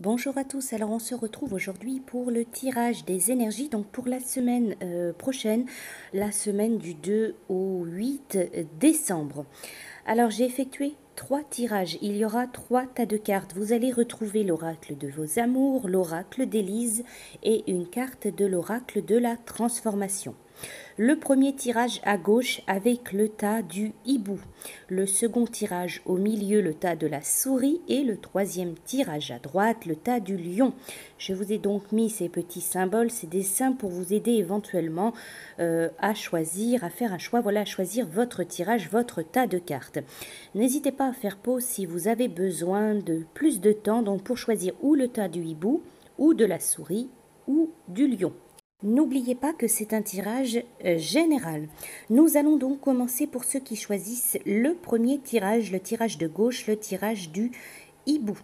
Bonjour à tous, alors on se retrouve aujourd'hui pour le tirage des énergies, donc pour la semaine prochaine, la semaine du 2 au 8 décembre. Alors j'ai effectué 3 tirages, il y aura 3 tas de cartes. Vous allez retrouver l'oracle de vos amours, l'oracle d'Élise et une carte de l'oracle de la transformation. Le premier tirage à gauche avec le tas du hibou, le second tirage au milieu le tas de la souris et le troisième tirage à droite le tas du lion. Je vous ai donc mis ces petits symboles, ces dessins pour vous aider éventuellement à choisir, à faire un choix, voilà, à choisir votre tirage, votre tas de cartes. N'hésitez pas à faire pause si vous avez besoin de plus de temps donc pour choisir ou le tas du hibou ou de la souris ou du lion. N'oubliez pas que c'est un tirage général. Nous allons donc commencer pour ceux qui choisissent le premier tirage, le tirage de gauche, le tirage du hibou.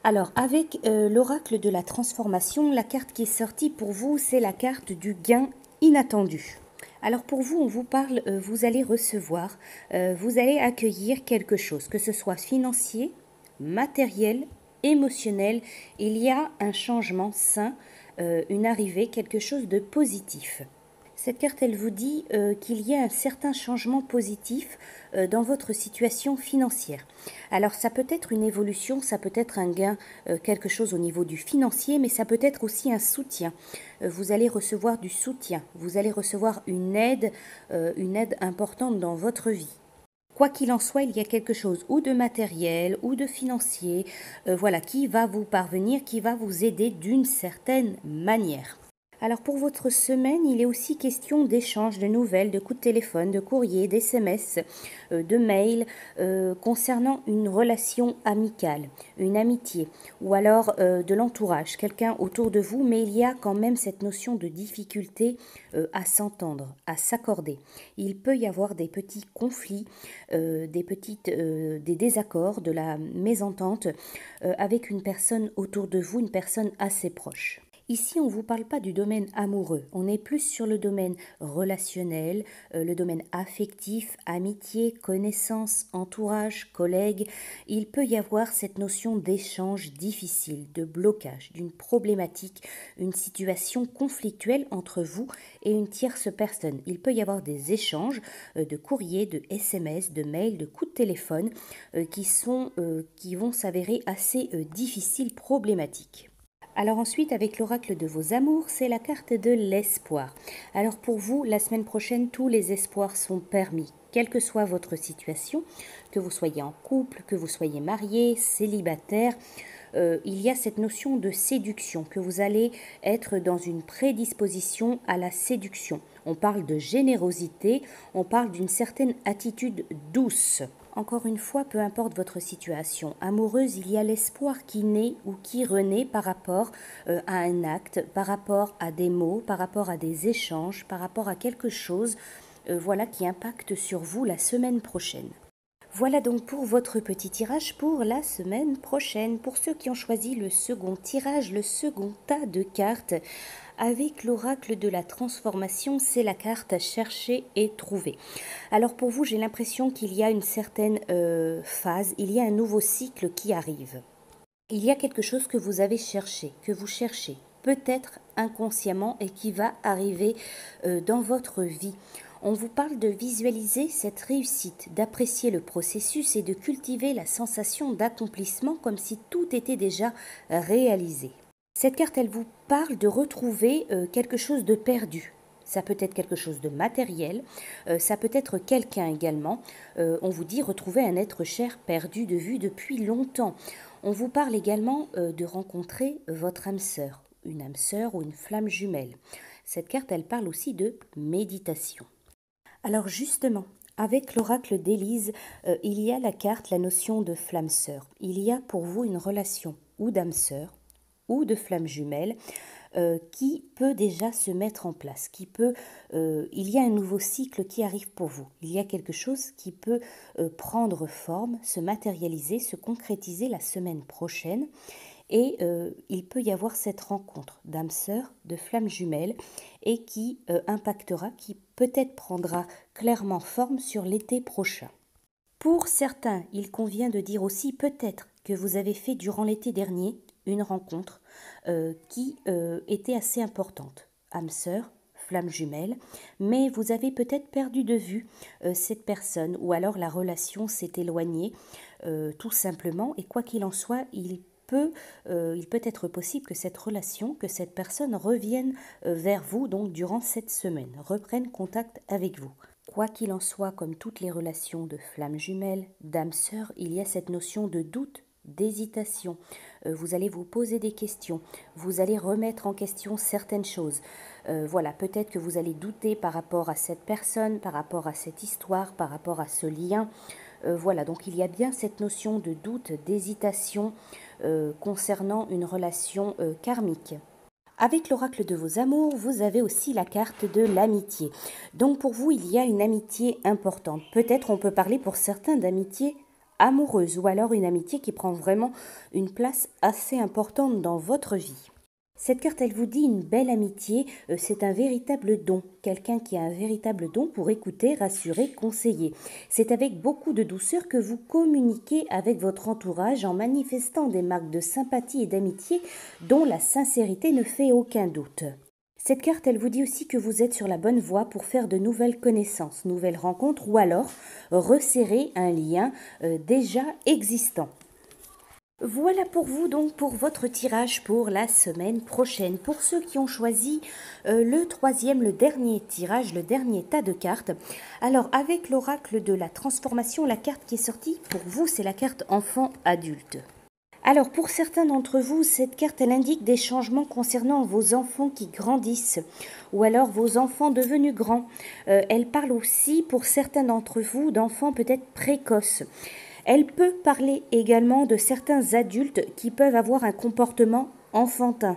Alors avec l'oracle de la transformation, la carte qui est sortie pour vous, c'est la carte du gain inattendu. Alors pour vous, on vous parle, vous allez recevoir, vous allez accueillir quelque chose, que ce soit financier, matériel, émotionnel. Il y a un changement sain, une arrivée, quelque chose de positif. Cette carte, elle vous dit qu'il y a un certain changement positif dans votre situation financière. Alors, ça peut être une évolution, ça peut être un gain, quelque chose au niveau du financier, mais ça peut être aussi un soutien. Vous allez recevoir du soutien, vous allez recevoir une aide importante dans votre vie. Quoi qu'il en soit, il y a quelque chose ou de matériel ou de financier, voilà, qui va vous parvenir, qui va vous aider d'une certaine manière. Alors pour votre semaine, il est aussi question d'échanges, de nouvelles, de coups de téléphone, de courrier, d'SMS, de mails concernant une relation amicale, une amitié ou alors de l'entourage, quelqu'un autour de vous, mais il y a quand même cette notion de difficulté à s'entendre, à s'accorder. Il peut y avoir des petits conflits, des désaccords, de la mésentente avec une personne autour de vous, une personne assez proche. Ici, on ne vous parle pas du domaine amoureux, on est plus sur le domaine relationnel, le domaine affectif, amitié, connaissance, entourage, collègues. Il peut y avoir cette notion d'échange difficile, de blocage, d'une problématique, une situation conflictuelle entre vous et une tierce personne. Il peut y avoir des échanges de courriers, de SMS, de mails, de coups de téléphone qui vont s'avérer assez difficiles, problématiques. Alors ensuite, avec l'oracle de vos amours, c'est la carte de l'espoir. Alors pour vous, la semaine prochaine, tous les espoirs sont permis, quelle que soit votre situation, que vous soyez en couple, que vous soyez marié, célibataire. Il y a cette notion de séduction, que vous allez être dans une prédisposition à la séduction. On parle de générosité, on parle d'une certaine attitude douce. Encore une fois, peu importe votre situation amoureuse, il y a l'espoir qui naît ou qui renaît par rapport à un acte, par rapport à des mots, par rapport à des échanges, par rapport à quelque chose voilà, qui impacte sur vous la semaine prochaine. Voilà donc pour votre petit tirage pour la semaine prochaine. Pour ceux qui ont choisi le second tirage, le second tas de cartes, avec l'oracle de la transformation, c'est la carte à chercher et trouver. Alors pour vous, j'ai l'impression qu'il y a une certaine phase, il y a un nouveau cycle qui arrive. Il y a quelque chose que vous avez cherché, que vous cherchez, peut-être inconsciemment et qui va arriver dans votre vie. On vous parle de visualiser cette réussite, d'apprécier le processus et de cultiver la sensation d'accomplissement comme si tout était déjà réalisé. Cette carte, elle vous parle de retrouver quelque chose de perdu. Ça peut être quelque chose de matériel, ça peut être quelqu'un également. On vous dit retrouver un être cher perdu de vue depuis longtemps. On vous parle également de rencontrer votre âme sœur, une âme sœur ou une flamme jumelle. Cette carte, elle parle aussi de méditation. Alors justement, avec l'oracle d'Élise, il y a la carte, la notion de flamme sœur. Il y a pour vous une relation ou d'âme sœur ou de flamme jumelle qui peut déjà se mettre en place, il y a un nouveau cycle qui arrive pour vous. Il y a quelque chose qui peut prendre forme, se matérialiser, se concrétiser la semaine prochaine. Et il peut y avoir cette rencontre d'âme sœur, de flamme jumelle, et qui impactera, qui peut-être prendra clairement forme sur l'été prochain. Pour certains, il convient de dire aussi peut-être que vous avez fait durant l'été dernier une rencontre qui était assez importante. Âme sœur, flamme jumelle, mais vous avez peut-être perdu de vue cette personne ou alors la relation s'est éloignée tout simplement et quoi qu'il en soit, il peut être possible que cette relation, que cette personne revienne vers vous donc durant cette semaine, reprenne contact avec vous. Quoi qu'il en soit, comme toutes les relations de flamme jumelle, d'âme sœur, il y a cette notion de doute, d'hésitation. Vous allez vous poser des questions, vous allez remettre en question certaines choses. Voilà, peut-être que vous allez douter par rapport à cette personne, par rapport à cette histoire, par rapport à ce lien. Voilà, donc il y a bien cette notion de doute, d'hésitation concernant une relation karmique. Avec l'oracle de vos amours, vous avez aussi la carte de l'amitié. Donc pour vous, il y a une amitié importante. Peut-être on peut parler pour certains d'amitié amoureuse ou alors une amitié qui prend vraiment une place assez importante dans votre vie. Cette carte, elle vous dit une belle amitié, c'est un véritable don. Quelqu'un qui a un véritable don pour écouter, rassurer, conseiller. C'est avec beaucoup de douceur que vous communiquez avec votre entourage en manifestant des marques de sympathie et d'amitié dont la sincérité ne fait aucun doute. Cette carte, elle vous dit aussi que vous êtes sur la bonne voie pour faire de nouvelles connaissances, nouvelles rencontres ou alors resserrer un lien déjà existant. Voilà pour vous donc pour votre tirage pour la semaine prochaine. Pour ceux qui ont choisi le troisième, le dernier tirage, le dernier tas de cartes. Alors avec l'oracle de la transformation, la carte qui est sortie pour vous c'est la carte enfant adulte. Alors pour certains d'entre vous, cette carte elle indique des changements concernant vos enfants qui grandissent ou alors vos enfants devenus grands. Elle parle aussi pour certains d'entre vous d'enfants peut-être précoces. Elle peut parler également de certains adultes qui peuvent avoir un comportement enfantin.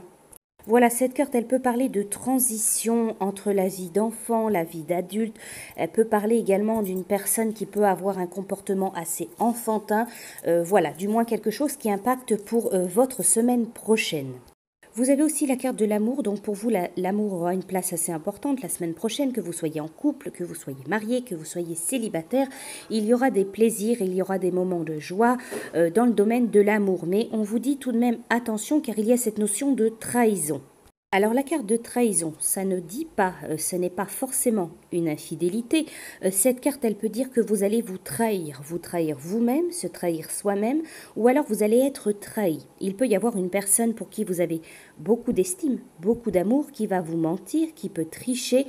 Voilà, cette carte, elle peut parler de transition entre la vie d'enfant, la vie d'adulte. Elle peut parler également d'une personne qui peut avoir un comportement assez enfantin. Voilà, du moins quelque chose qui impacte pour votre semaine prochaine. Vous avez aussi la carte de l'amour, donc pour vous, l'amour aura une place assez importante la semaine prochaine, que vous soyez en couple, que vous soyez marié, que vous soyez célibataire. Il y aura des plaisirs, il y aura des moments de joie dans le domaine de l'amour. Mais on vous dit tout de même attention car il y a cette notion de trahison. Alors la carte de trahison, ça ne dit pas, ce n'est pas forcément une infidélité. Cette carte, elle peut dire que vous allez vous trahir vous-même, se trahir soi-même, ou alors vous allez être trahi. Il peut y avoir une personne pour qui vous avez beaucoup d'estime, beaucoup d'amour, qui va vous mentir, qui peut tricher,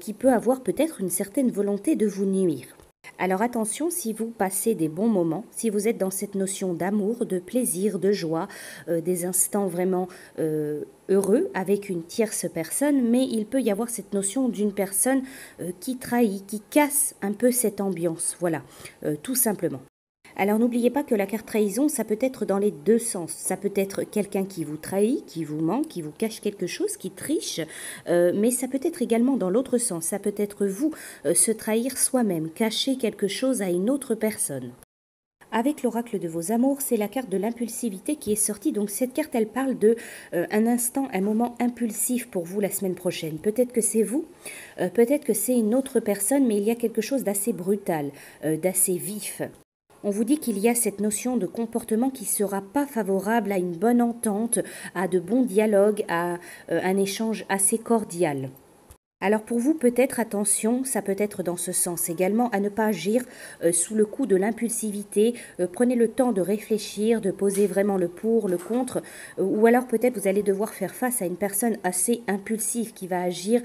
qui peut avoir peut-être une certaine volonté de vous nuire. Alors attention, si vous passez des bons moments, si vous êtes dans cette notion d'amour, de plaisir, de joie, des instants vraiment heureux avec une tierce personne, mais il peut y avoir cette notion d'une personne qui trahit, qui casse un peu cette ambiance, voilà, tout simplement. Alors n'oubliez pas que la carte trahison, ça peut être dans les deux sens. Ça peut être quelqu'un qui vous trahit, qui vous ment, qui vous cache quelque chose, qui triche, mais ça peut être également dans l'autre sens. Ça peut être vous se trahir soi-même, cacher quelque chose à une autre personne. Avec l'oracle de vos amours, c'est la carte de l'impulsivité qui est sortie. Donc cette carte, elle parle de un instant, un moment impulsif pour vous la semaine prochaine. Peut-être que c'est vous, peut-être que c'est une autre personne, mais il y a quelque chose d'assez brutal, d'assez vif. On vous dit qu'il y a cette notion de comportement qui ne sera pas favorable à une bonne entente, à de bons dialogues, à un échange assez cordial. Alors pour vous, peut-être, attention, ça peut être dans ce sens également, à ne pas agir sous le coup de l'impulsivité. Prenez le temps de réfléchir, de poser vraiment le pour, le contre, ou alors peut-être vous allez devoir faire face à une personne assez impulsive qui va agir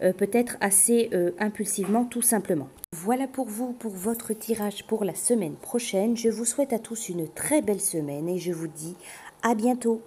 peut-être assez impulsivement tout simplement. Voilà pour vous, pour votre tirage pour la semaine prochaine. Je vous souhaite à tous une très belle semaine et je vous dis à bientôt.